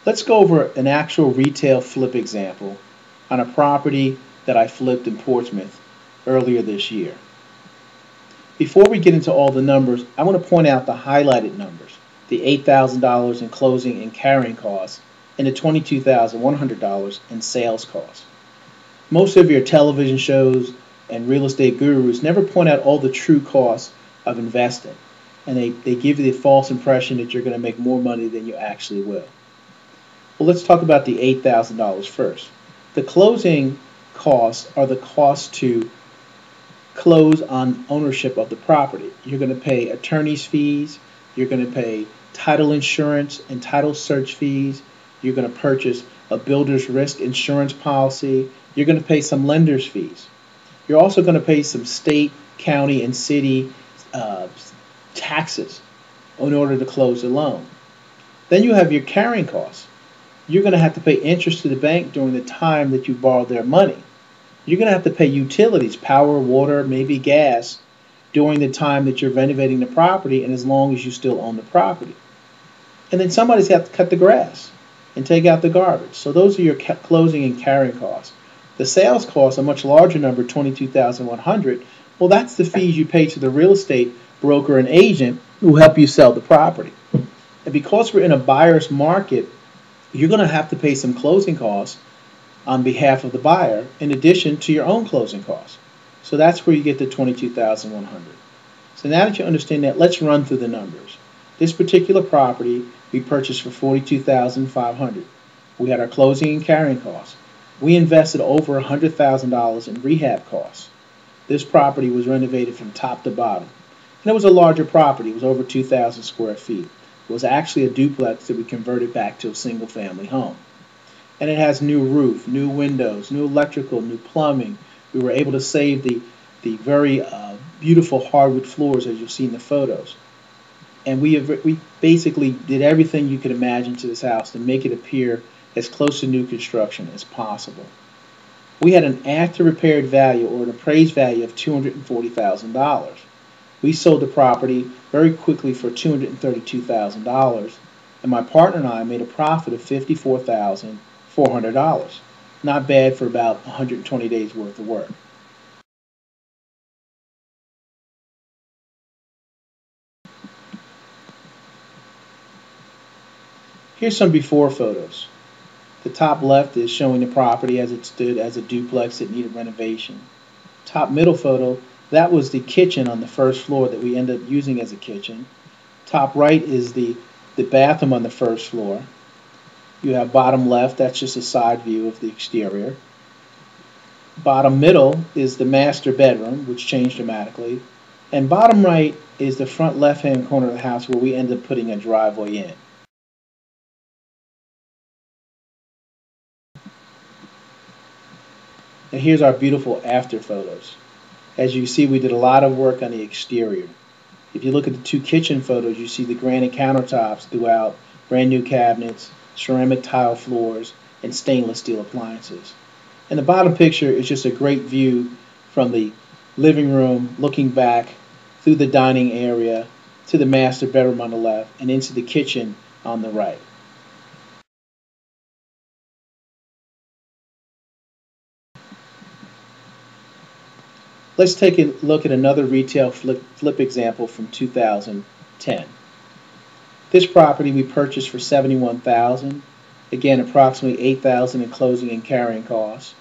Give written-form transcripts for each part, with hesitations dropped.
Let's go over an actual retail flip example on a property that I flipped in Portsmouth earlier this year. Before we get into all the numbers, I want to point out the highlighted numbers, the $8,000 in closing and carrying costs, and the $22,100 in sales costs. Most of your television shows and real estate gurus never point out all the true costs of investing, and they give you the false impression that you're going to make more money than you actually will. Well, let's talk about the $8,000 first. The closing costs are the cost to close on ownership of the property. You're going to pay attorney's fees, you're going to pay title insurance and title search fees, you're going to purchase a builder's risk insurance policy, you're going to pay some lender's fees. You're also going to pay some state, county, and city taxes in order to close the loan. Then you have your carrying costs. You're going to have to pay interest to the bank during the time that you borrowed their money. You're going to have to pay utilities, power, water, maybe gas, during the time that you're renovating the property and as long as you still own the property. And then somebody's got to cut the grass and take out the garbage. So those are your closing and carrying costs. The sales costs, a much larger number, $22,100. Well, that's the fees you pay to the real estate broker and agent who help you sell the property. And because we're in a buyer's market, you're going to have to pay some closing costs on behalf of the buyer in addition to your own closing costs. So that's where you get the $22,100. So now that you understand that, let's run through the numbers. This particular property we purchased for $42,500. We had our closing and carrying costs. We invested over $100,000 in rehab costs. This property was renovated from top to bottom. And it was a larger property. It was over 2,000 square feet. It was actually a duplex that we converted back to a single family home. And it has new roof, new windows, new electrical, new plumbing. We were able to save the very beautiful hardwood floors as you'll see in the photos. And we basically did everything you could imagine to this house to make it appear as close to new construction as possible. We had an after repaired value or an appraised value of $240,000. We sold the property very quickly for $232,000, and my partner and I made a profit of $54,400. Not bad for about 120 days worth of work. Here's some before photos. The top left is showing the property as it stood as a duplex that needed renovation. Top middle photo, that was the kitchen on the first floor that we ended up using as a kitchen. Top right is the bathroom on the first floor. You have bottom left, that's just a side view of the exterior. Bottom middle is the master bedroom, which changed dramatically. And bottom right is the front left-hand corner of the house where we ended up putting a driveway in. And here's our beautiful after photos. As you see, we did a lot of work on the exterior. If you look at the two kitchen photos, you see the granite countertops throughout, brand new cabinets, ceramic tile floors, and stainless steel appliances. And the bottom picture is just a great view from the living room, looking back through the dining area to the master bedroom on the left and into the kitchen on the right. Let's take a look at another retail flip example from 2010. This property we purchased for $71,000. Again, approximately $8,000 in closing and carrying costs.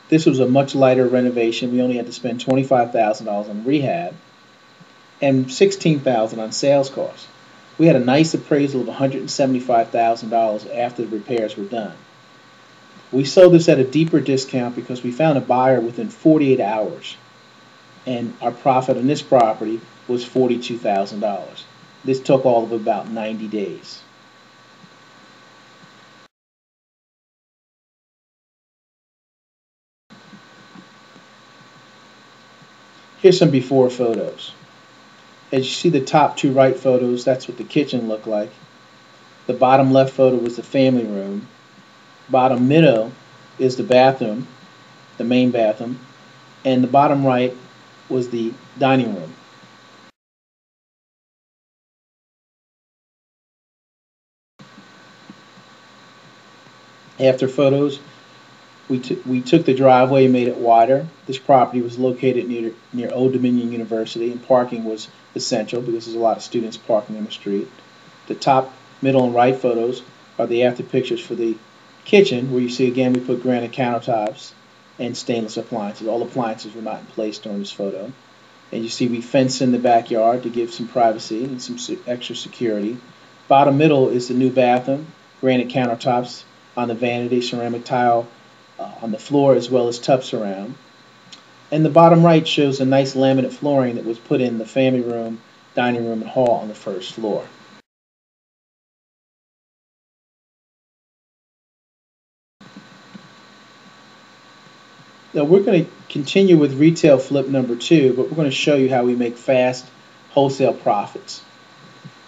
This was a much lighter renovation. We only had to spend $25,000 on rehab and $16,000 on sales costs. We had a nice appraisal of $175,000 after the repairs were done. We sold this at a deeper discount because we found a buyer within 48 hours. And our profit on this property was $42,000. This took all of about 90 days. Here's some before photos. As you see the top two right photos, that's what the kitchen looked like. The bottom left photo was the family room. Bottom middle is the bathroom, the main bathroom. And the bottom right was the dining room. After photos, we took the driveway and made it wider. This property was located near Old Dominion University, and parking was essential because there's a lot of students parking on the street. The top, middle, and right photos are the after pictures for the kitchen, where you see again we put granite countertops and stainless appliances. All appliances were not in place during this photo. And you see we fenced in the backyard to give some privacy and some extra security. Bottom middle is the new bathroom, granite countertops on the vanity, ceramic tile on the floor, as well as tub surround. And the bottom right shows a nice laminate flooring that was put in the family room, dining room, and hall on the first floor. Now we're going to continue with retail flip number 2, but we're going to show you how we make fast wholesale profits.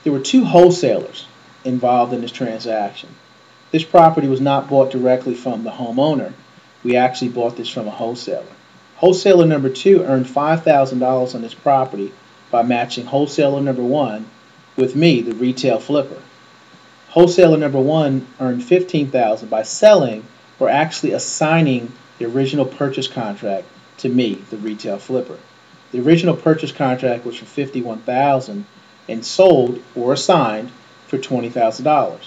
There were 2 wholesalers involved in this transaction. This property was not bought directly from the homeowner. We actually bought this from a wholesaler. Wholesaler number 2 earned $5,000 on this property by matching wholesaler number 1 with me, the retail flipper. Wholesaler number 1 earned $15,000 by selling or actually assigning the original purchase contract to me, the retail flipper. The original purchase contract was for $51,000 and sold or assigned for $20,000.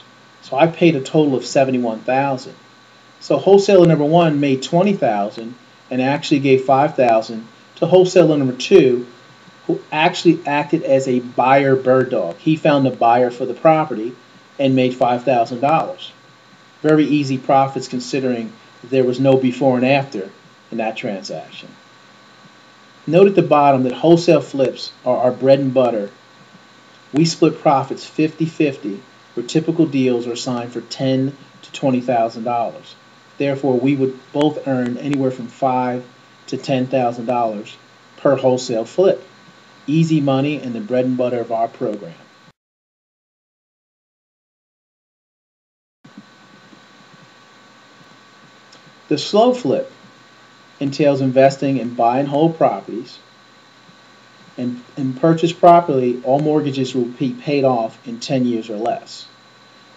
So I paid a total of $71,000. So wholesaler number 1 made $20,000 and actually gave $5,000 to wholesaler number 2, who actually acted as a buyer bird dog. He found a buyer for the property and made $5,000. Very easy profits considering there was no before and after in that transaction. Note at the bottom that wholesale flips are our bread and butter. We split profits 50-50, where typical deals are signed for $10,000 to $20,000. Therefore, we would both earn anywhere from $5,000 to $10,000 per wholesale flip. Easy money and the bread and butter of our program. The slow flip entails investing in buy and hold properties, and purchased properly, all mortgages will be paid off in 10 years or less.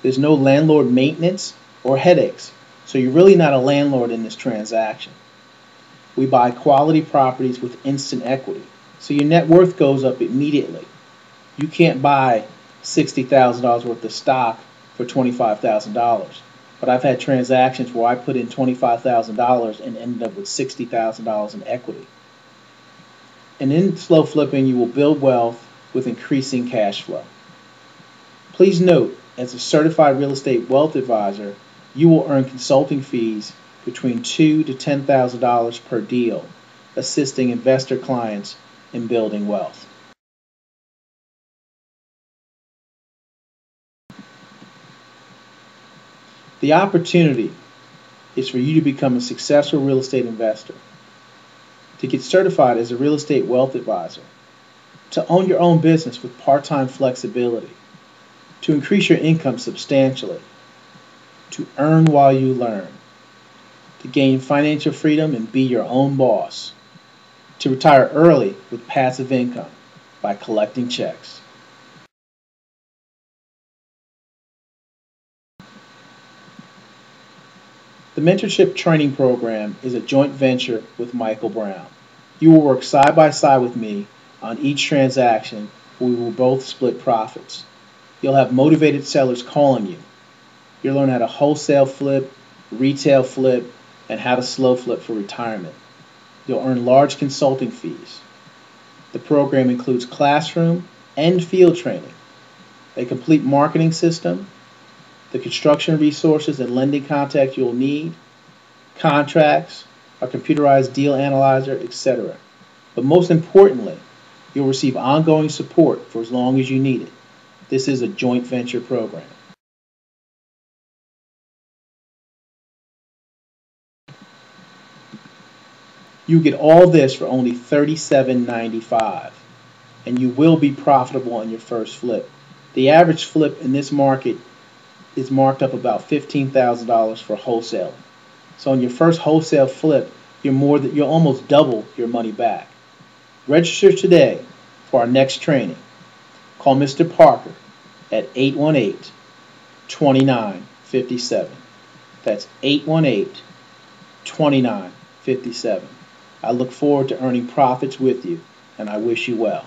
There's no landlord maintenance or headaches, so you're really not a landlord in this transaction. We buy quality properties with instant equity, so your net worth goes up immediately. You can't buy $60,000 worth of stock for $25,000. But I've had transactions where I put in $25,000 and ended up with $60,000 in equity. And in slow flipping, you will build wealth with increasing cash flow. Please note, as a certified real estate wealth advisor, you will earn consulting fees between $2,000 to $10,000 per deal, assisting investor clients in building wealth. The opportunity is for you to become a successful real estate investor, to get certified as a real estate wealth advisor, to own your own business with part-time flexibility, to increase your income substantially, to earn while you learn, to gain financial freedom and be your own boss, to retire early with passive income by collecting checks. The mentorship training program is a joint venture with Michael Brown. You will work side by side with me on each transaction where we will both split profits. You'll have motivated sellers calling you. You'll learn how to wholesale flip, retail flip, and how to slow flip for retirement. You'll earn large consulting fees. The program includes classroom and field training, a complete marketing system, the construction resources and lending contacts you'll need, contracts, a computerized deal analyzer, etc. But most importantly, you'll receive ongoing support for as long as you need it. This is a joint venture program. You get all this for only $37.95, and you will be profitable on your first flip. The average flip in this market is marked up about $15,000 for wholesaling. So on your first wholesale flip, you'll almost double your money back. Register today for our next training. Call Mr. Parker at 818-2957. That's 818-2957. I look forward to earning profits with you, and I wish you well.